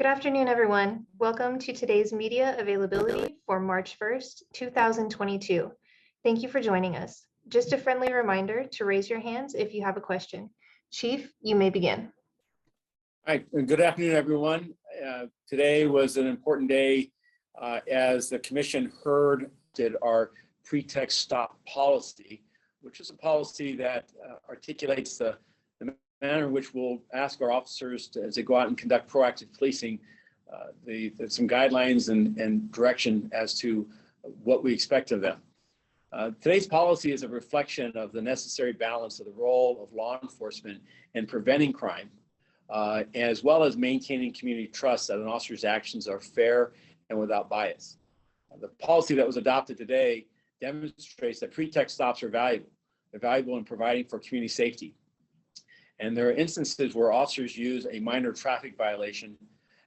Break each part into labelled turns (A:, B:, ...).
A: Good afternoon, everyone. Welcome to today's media availability for March 1st, 2022. Thank you for joining us. Just a friendly reminder to raise your hands if you have a question. Chief, you may begin.
B: All right, good afternoon, everyone. Today was an important day as the commission did our pretext stop policy, which is a policy that articulates the manner in which we'll ask our officers to, as they go out and conduct proactive policing, some guidelines and direction as to what we expect of them. Today's policy is a reflection of the necessary balance of the role of law enforcement in preventing crime, as well as maintaining community trust that an officer's actions are fair and without bias. The policy that was adopted today demonstrates that pretext stops are valuable. They're valuable in providing for community safety. And there are instances where officers use a minor traffic violation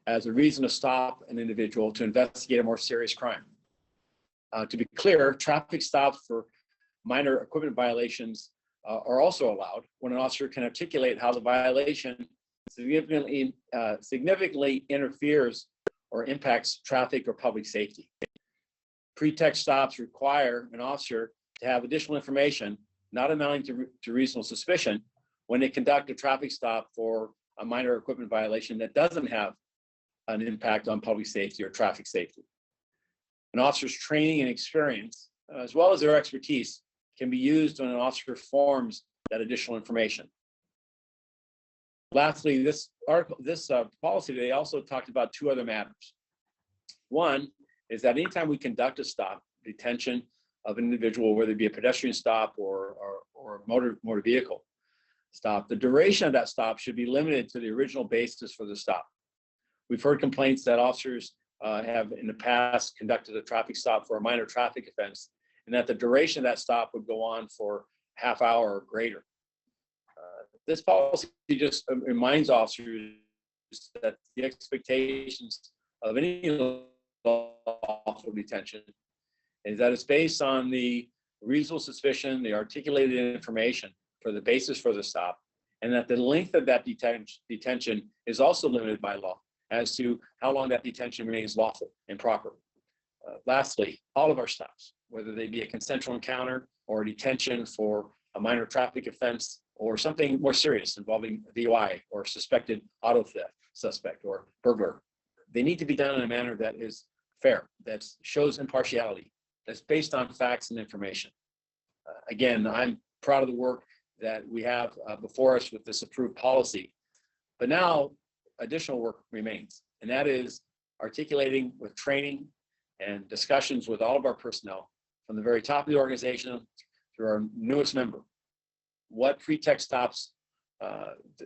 B: as a reason to stop an individual to investigate a more serious crime. To be clear, traffic stops for minor equipment violations are also allowed when an officer can articulate how the violation significantly interferes or impacts traffic or public safety. Pretext stops require an officer to have additional information, not amounting to reasonable suspicion, when they conduct a traffic stop for a minor equipment violation that doesn't have an impact on public safety or traffic safety. An officer's training and experience, as well as their expertise, can be used when an officer forms that additional information. Lastly, this policy today also talked about two other matters. One is that anytime we conduct a stop, detention of an individual, whether it be a pedestrian stop or a motor vehicle stop, the duration of that stop should be limited to the original basis for the stop. We've heard complaints that officers have in the past conducted a traffic stop for a minor traffic offense, and that the duration of that stop would go on for half hour or greater. This policy just reminds officers that the expectations of any lawful detention is that it's based on the reasonable suspicion, the articulated information for the basis for the stop, and that the length of that detention is also limited by law as to how long that detention remains lawful and proper. Lastly, all of our stops, whether they be a consensual encounter or a detention for a minor traffic offense or something more serious involving DUI or suspected auto theft suspect or burglar, they need to be done in a manner that is fair, that shows impartiality, that's based on facts and information. Again, I'm proud of the work that we have before us with this approved policy, but now additional work remains, and that is articulating with training and discussions with all of our personnel from the very top of the organization through our newest member, what pretext stops,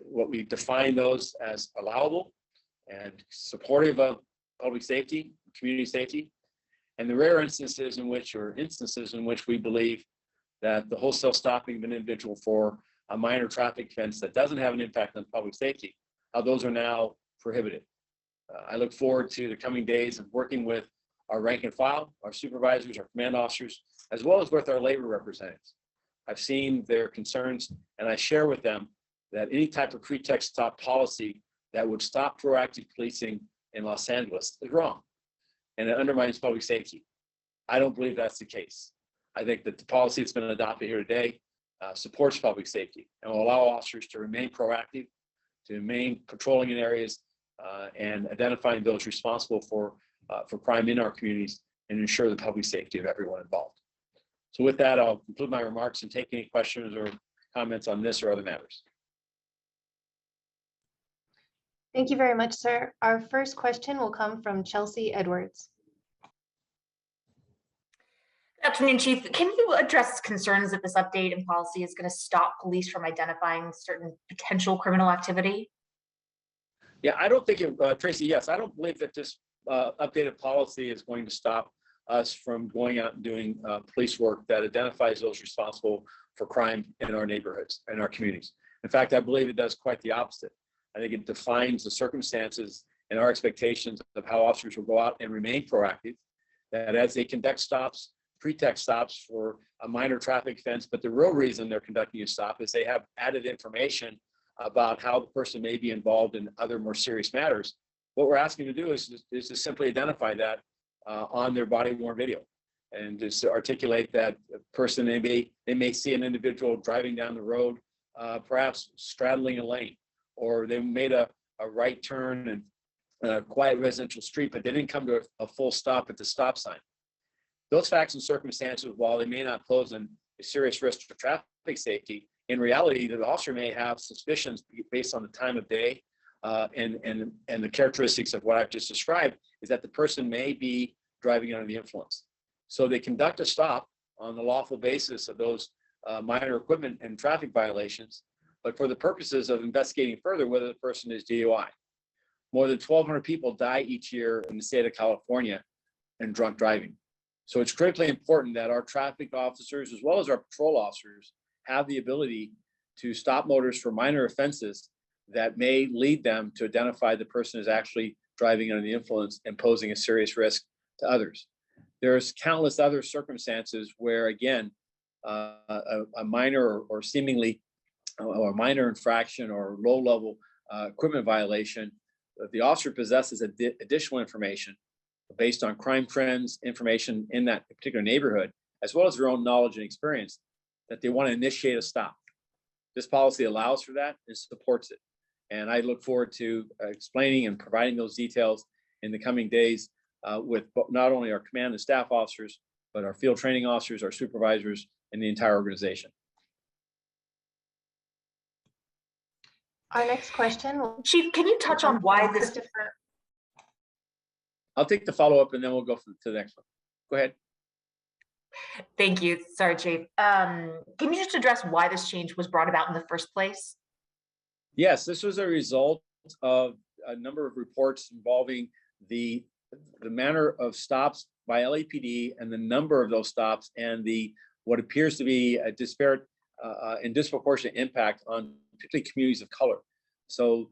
B: what we define those as allowable and supportive of public safety, community safety, and the rare instances in which we believe that the wholesale stopping of an individual for a minor traffic offense that doesn't have an impact on public safety, how those are now prohibited. I look forward to the coming days of working with our rank and file, our supervisors, our command officers, as well as with our labor representatives. I've seen their concerns, and I share with them that any type of pretext stop policy that would stop proactive policing in Los Angeles is wrong, and it undermines public safety. I don't believe that's the case. I think that the policy that's been adopted here today supports public safety and will allow officers to remain proactive, to remain patrolling in areas and identifying those responsible for crime in our communities and ensure the public safety of everyone involved. So with that, I'll conclude my remarks and take any questions or comments on this or other matters.
A: Thank you very much, sir. Our first question will come from Chelsea Edwards.
C: Good afternoon, Chief. Can you address concerns that this update in policy is going to stop police from identifying certain potential criminal activity?
B: Yeah, I don't think, Tracy, yes, I don't believe that this updated policy is going to stop us from going out and doing police work that identifies those responsible for crime in our neighborhoods and our communities. In fact, I believe it does quite the opposite. I think it defines the circumstances and our expectations of how officers will go out and remain proactive, that as they conduct stops, pretext stops for a minor traffic offense, but the real reason they're conducting a stop is they have added information about how the person may be involved in other more serious matters, what we're asking to do is to simply identify that on their body worn video, and just to articulate that person. They may see an individual driving down the road, perhaps straddling a lane, or they made a right turn in a quiet residential street, but they didn't come to a full stop at the stop sign. Those facts and circumstances, while they may not pose a serious risk to traffic safety, in reality, the officer may have suspicions based on the time of day and the characteristics of what I've just described, is that the person may be driving under the influence. So they conduct a stop on the lawful basis of those minor equipment and traffic violations, but for the purposes of investigating further whether the person is DUI. More than 1,200 people die each year in the state of California in drunk driving. So it's critically important that our traffic officers, as well as our patrol officers, have the ability to stop motorists for minor offenses that may lead them to identify the person is actually driving under the influence and posing a serious risk to others. There's countless other circumstances where, again, a minor or seemingly or minor infraction or low-level equipment violation, the officer possesses additional information based on crime trends, information in that particular neighborhood, as well as their own knowledge and experience, that they want to initiate a stop. This policy allows for that and supports it. And I look forward to explaining and providing those details in the coming days with not only our command and staff officers, but our field training officers, our supervisors, and the entire organization.
A: Our next question will.
C: Chief, can you touch on why this?
A: Christopher.
B: I'll take the follow-up and then we'll go to the next one. Go ahead.
C: Thank you. Sorry, Chief. Can you just address why this change was brought about in the first place?
B: Yes, this was a result of a number of reports involving the manner of stops by LAPD and the number of those stops and what appears to be a disparate and disproportionate impact on particularly communities of color. So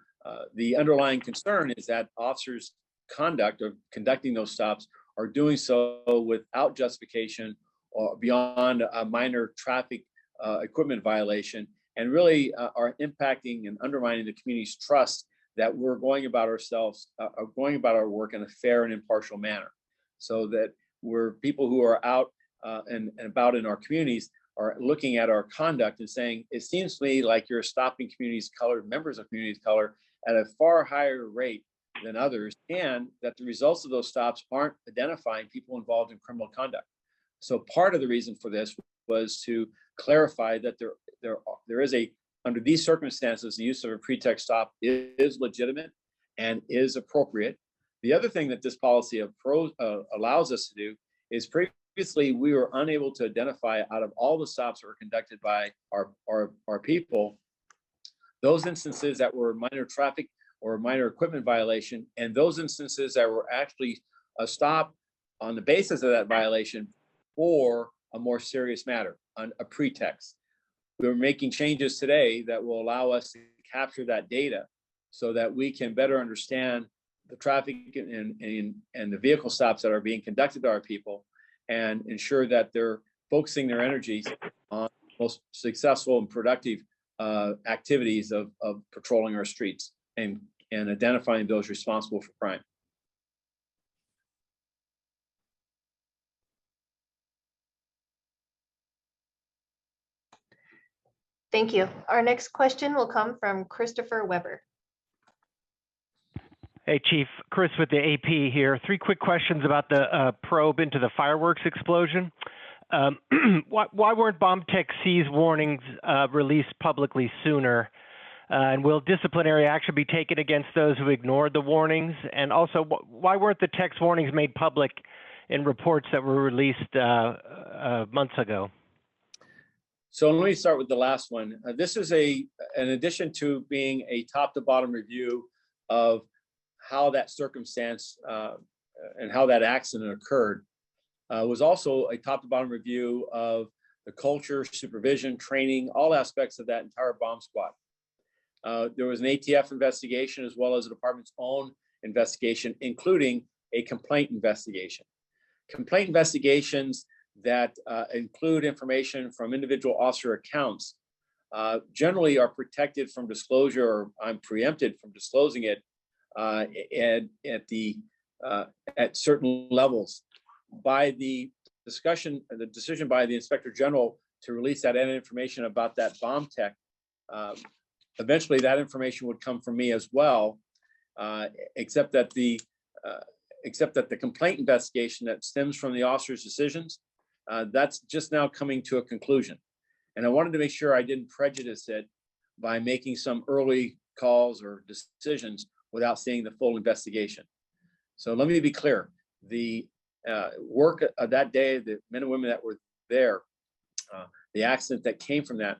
B: the underlying concern is that officers' conduct of conducting those stops are doing so without justification or beyond a minor traffic equipment violation, and really are impacting and undermining the community's trust that we're going about our work in a fair and impartial manner, so that we're people who are out and about in our communities are looking at our conduct and saying, it seems to me like you're stopping communities of color, members of communities of color, at a far higher rate than others, and that the results of those stops aren't identifying people involved in criminal conduct. So part of the reason for this was to clarify that there is under these circumstances, the use of a pretext stop is legitimate and is appropriate. The other thing that this policy allows us to do is previously we were unable to identify out of all the stops that were conducted by our people, those instances that were minor traffic or minor equipment violation, and those instances that were actually a stop on the basis of that violation for a more serious matter, on a pretext. We're making changes today that will allow us to capture that data so that we can better understand the traffic and the vehicle stops that are being conducted by our people, and ensure that they're focusing their energies on most successful and productive activities of patrolling our streets and identifying those responsible for crime.
A: Thank you. Our next question will come from Christopher Weber.
D: Hey, Chief. Chris with the AP here. 3 quick questions about the probe into the fireworks explosion. Why weren't bomb tech C's warnings released publicly sooner? And will disciplinary action be taken against those who ignored the warnings? And also, why weren't the tech's warnings made public in reports that were released months ago?
B: So let me start with the last one. This is in addition to being a top to bottom review of how that circumstance and how that accident occurred, was also a top to bottom review of the culture, supervision, training, all aspects of that entire bomb squad. There was an ATF investigation as well as the department's own investigation, including a complaint investigation. Complaint investigations that include information from individual officer accounts generally are protected from disclosure, or I'm preempted from disclosing it at certain levels. By the decision by the Inspector General to release that information about that bomb tech, eventually that information would come from me as well, except that the complaint investigation that stems from the officer's decisions, that's just now coming to a conclusion. And I wanted to make sure I didn't prejudice it by making some early calls or decisions without seeing the full investigation. So let me be clear. The work of that day, the men and women that were there, the accident that came from that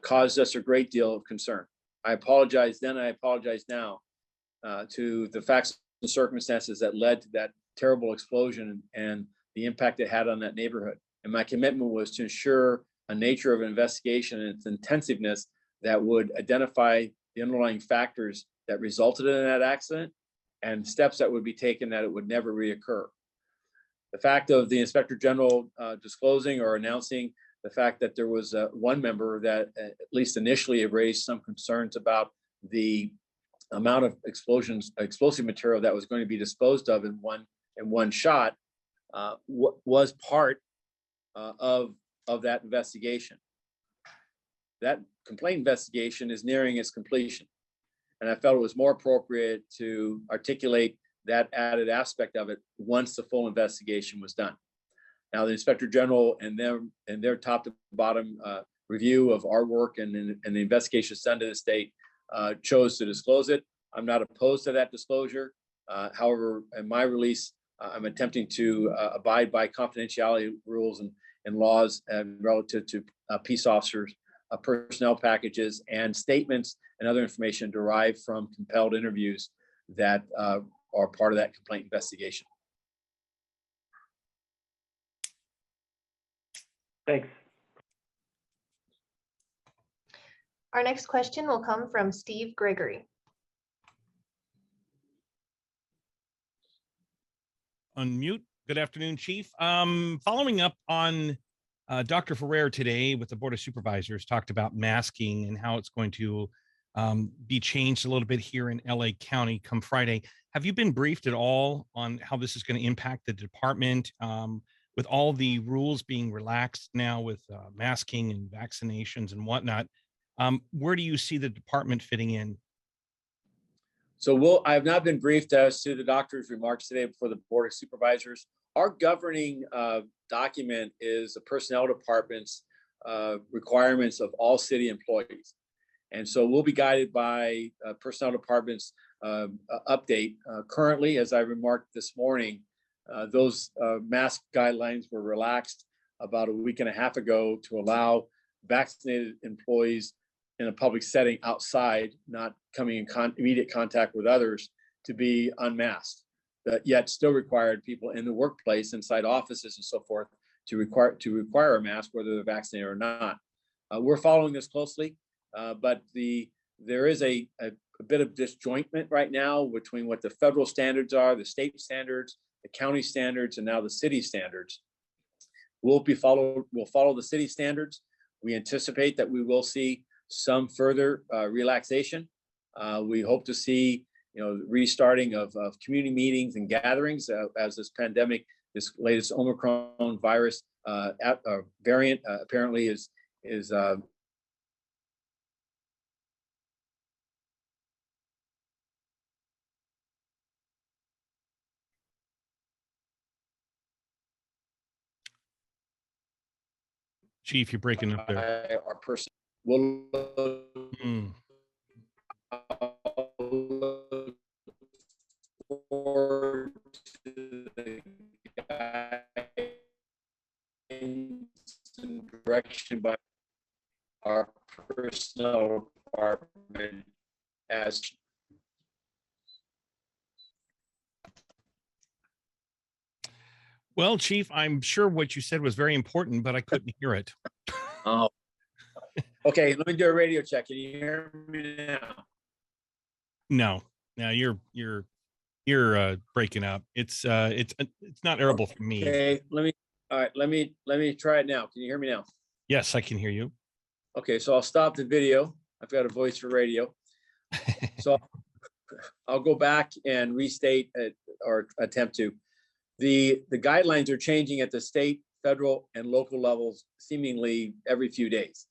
B: caused us a great deal of concern. I apologize then, I apologize now to the facts and circumstances that led to that terrible explosion and the impact it had on that neighborhood. And my commitment was to ensure a nature of an investigation and its intensiveness that would identify the underlying factors that resulted in that accident and steps that would be taken that it would never reoccur. The fact of the Inspector General disclosing or announcing the fact that there was one member that at least initially raised some concerns about the amount of explosive material that was going to be disposed of in one shot was part of that investigation. That complaint investigation is nearing its completion. And I felt it was more appropriate to articulate that added aspect of it once the full investigation was done. Now, the Inspector General and their top to bottom review of our work and the investigations done to this date chose to disclose it. I'm not opposed to that disclosure. However, in my release, I'm attempting to abide by confidentiality rules and laws relative to peace officers, personnel packages, and statements and other information derived from compelled interviews that are part of that complaint investigation.
D: Thanks.
A: Our next question will come from Steve Gregory.
E: Unmute. Good afternoon, Chief. Following up on Dr. Ferrer today with the Board of Supervisors talked about masking and how it's going to be changed a little bit here in LA County come Friday. Have you been briefed at all on how this is going to impact the department with all the rules being relaxed now with masking and vaccinations and whatnot? Where do you see the department fitting in?
B: So I have not been briefed as to the doctor's remarks today before the Board of Supervisors. Our governing document is the personnel department's requirements of all city employees. And so we'll be guided by personnel department's update. Currently, as I remarked this morning, those mask guidelines were relaxed about a week and a half ago to allow vaccinated employees in a public setting outside, not coming in immediate contact with others, to be unmasked. But yet still required people in the workplace, inside offices and so forth, to require a mask, whether they're vaccinated or not. We're following this closely, but there is a bit of disjointment right now between what the federal standards are, the state standards, the county standards, and now the city standards. We'll follow the city standards. We anticipate that we will see some further relaxation. We hope to see restarting of community meetings and gatherings as this pandemic, this latest Omicron virus variant apparently is
E: Chief, you're breaking up there.
B: our person will forward to the guidance and direction by our personnel department as
E: Well, Chief, I'm sure what you said was very important, but I couldn't hear it.
B: Oh, okay. Let me do a radio check. Can you hear me now?
E: No, you're breaking up. It's not audible for me.
B: Okay, let me try it now. Can you hear me now?
E: Yes, I can hear you.
B: Okay, so I'll stop the video. I've got a voice for radio. So I'll go back and restate or attempt to. The guidelines are changing at the state, federal, and local levels seemingly every few days.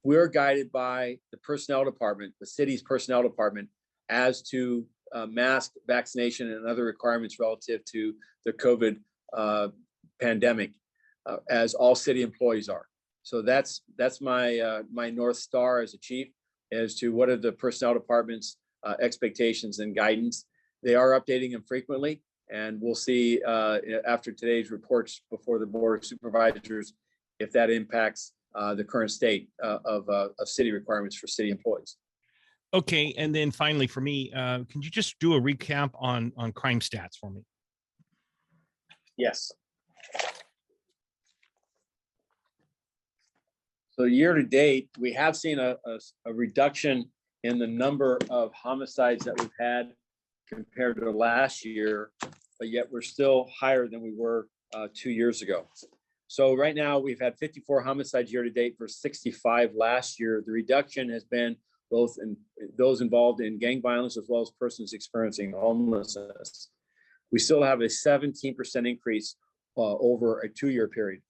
B: We're guided by the personnel department, the city's personnel department, as to mask, vaccination, and other requirements relative to the COVID pandemic, as all city employees are. So that's my my North Star as a chief, as to what are the personnel department's expectations and guidance. They are updating them frequently, and we'll see after today's reports before the Board of Supervisors if that impacts the current state of city requirements for city employees.
E: Okay, and then finally for me, can you just do a recap on crime stats for me?
B: Yes. So year to date, we have seen a reduction in the number of homicides that we've had compared to last year, but yet we're still higher than we were 2 years ago. So right now we've had 54 homicides year to date versus 65 last year. The reduction has been both in those involved in gang violence as well as persons experiencing homelessness. We still have a 17% increase over a 2-year period.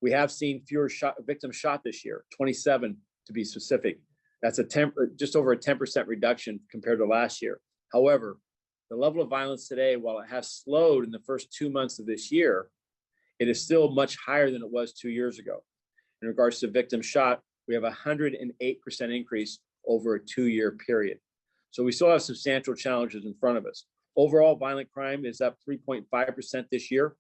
B: We have seen fewer victims shot this year, 27 to be specific. That's just over a 10% reduction compared to last year. However, the level of violence today, while it has slowed in the first 2 months of this year, it is still much higher than it was 2 years ago. In regards to victims shot, we have a 108% increase over a 2-year period. So we still have substantial challenges in front of us. Overall, violent crime is up 3.5% this year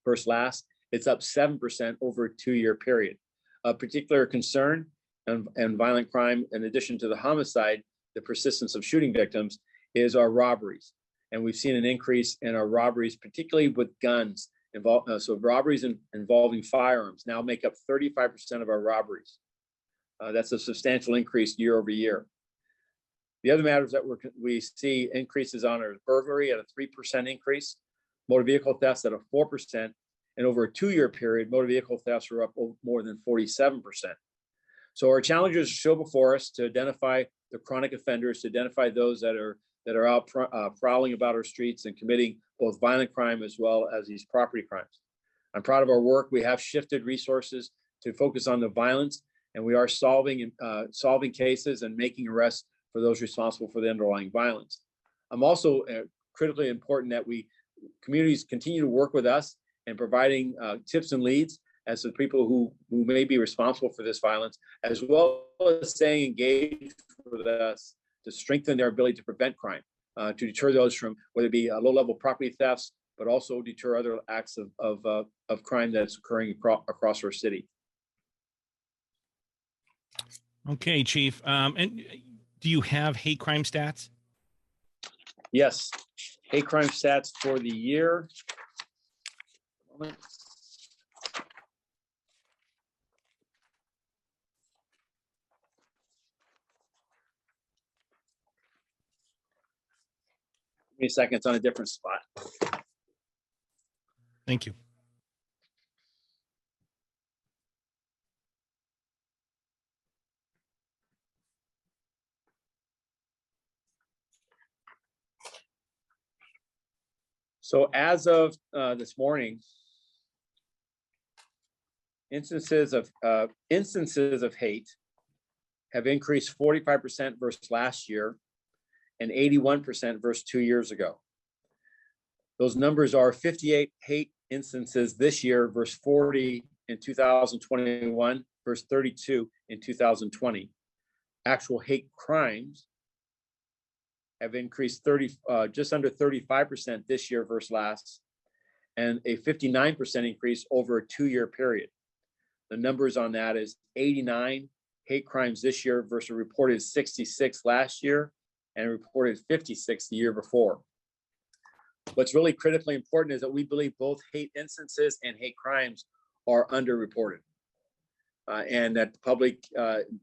B: versus last. It's up 7% over a 2-year period. A particular concern and violent crime, in addition to the homicide, the persistence of shooting victims, is our robberies. And we've seen an increase in our robberies, particularly with guns. So robberies involving firearms now make up 35% of our robberies. That's a substantial increase year over year. The other matters that we see increases on are burglary at a 3% increase, motor vehicle thefts at a 4%, and over a 2-year period, motor vehicle thefts are up more than 47%. So our challenges show before us to identify the chronic offenders, to identify those that are out prowling about our streets and committing both violent crime as well as these property crimes. I'm proud of our work. We have shifted resources to focus on the violence, and we are solving cases and making arrests for those responsible for the underlying violence. I'm also critically important that communities continue to work with us and providing tips and leads as to people who may be responsible for this violence, as well as staying engaged with us to strengthen their ability to prevent crime, to deter those from whether it be low-level property thefts, but also deter other acts of crime that's occurring across our city.
E: Okay, Chief. And do you have hate crime stats?
B: Yes, hate crime stats for the year. Give me a second, it's on a different spot.
E: Thank you.
B: So as of this morning, instances of hate have increased 45% versus last year and 81% versus 2 years ago. Those numbers are 58 hate instances this year versus 40 in 2021 versus 32 in 2020. Actual hate crimes have increased just under 35% this year versus last, and a 59% increase over a 2-year period. The numbers on that is 89 hate crimes this year versus a reported 66 last year and reported 56 the year before. What's really critically important is that we believe both hate instances and hate crimes are underreported. And that the public,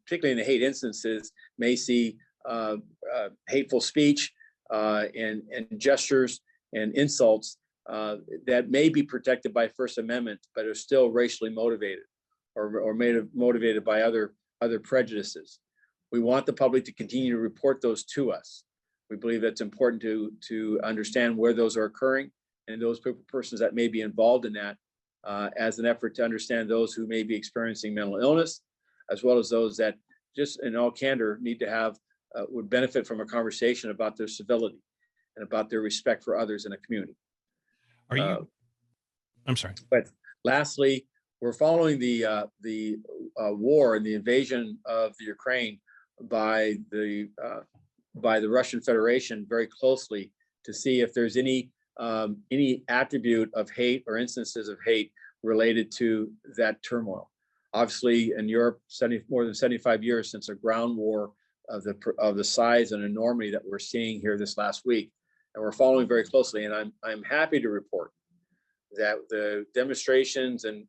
B: particularly in the hate instances, may see hateful speech and gestures and insults that may be protected by First Amendment, but are still racially motivated or motivated by other prejudices. We want the public to continue to report those to us. We believe it's important to understand where those are occurring and those persons that may be involved in that, as an effort to understand those who may be experiencing mental illness, as well as those that just in all candor need to have, would benefit from a conversation about their civility and about their respect for others in a community.
E: Are you, I'm sorry.
B: But lastly, we're following the war and the invasion of the Ukraine by the Russian Federation very closely to see if there's any attribute of hate or instances of hate related to that turmoil. Obviously, in Europe, more than 75 years since a ground war of the size and enormity that we're seeing here this last week, and we're following very closely. And I'm happy to report that the demonstrations and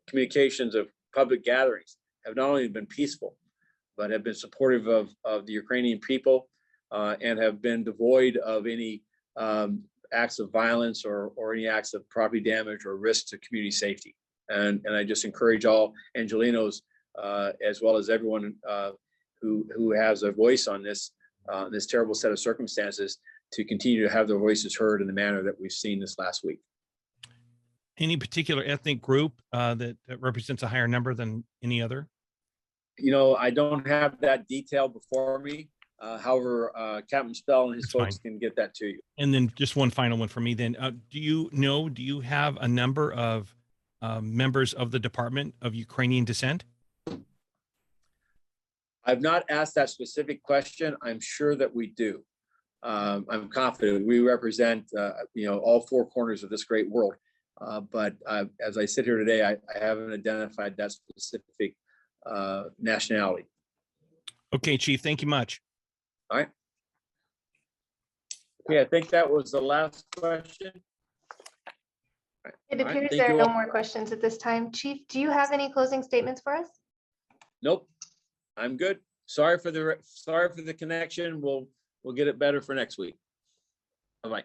B: communications of public gatherings have not only been peaceful, but have been supportive of the Ukrainian people, and have been devoid of any acts of violence or any acts of property damage or risk to community safety. And I just encourage all Angelenos, as well as everyone who has a voice on this terrible set of circumstances, to continue to have their voices heard in the manner that we've seen this last week.
E: Any particular ethnic group that represents a higher number than any other?
B: You know, I don't have that detail before me. However, Captain Spell and his
E: That's
B: folks
E: fine.
B: can get that to you.
E: And then just one final one for me then. Do you have a number of members of the Department of Ukrainian descent?
B: I've not asked that specific question. I'm sure that we do. I'm confident we represent, all four corners of this great world. But as I sit here today, I haven't identified that specific nationality.
E: Okay, Chief, thank you much.
B: All right. Okay, I think that was the last question.
A: It
B: All right,
A: appears
B: thank
A: there are
B: you
A: no
B: all.
A: more questions at this time. Chief, do you have any closing statements for us?
B: Nope, I'm good. Sorry for the connection. We'll get it better for next week. Bye-bye.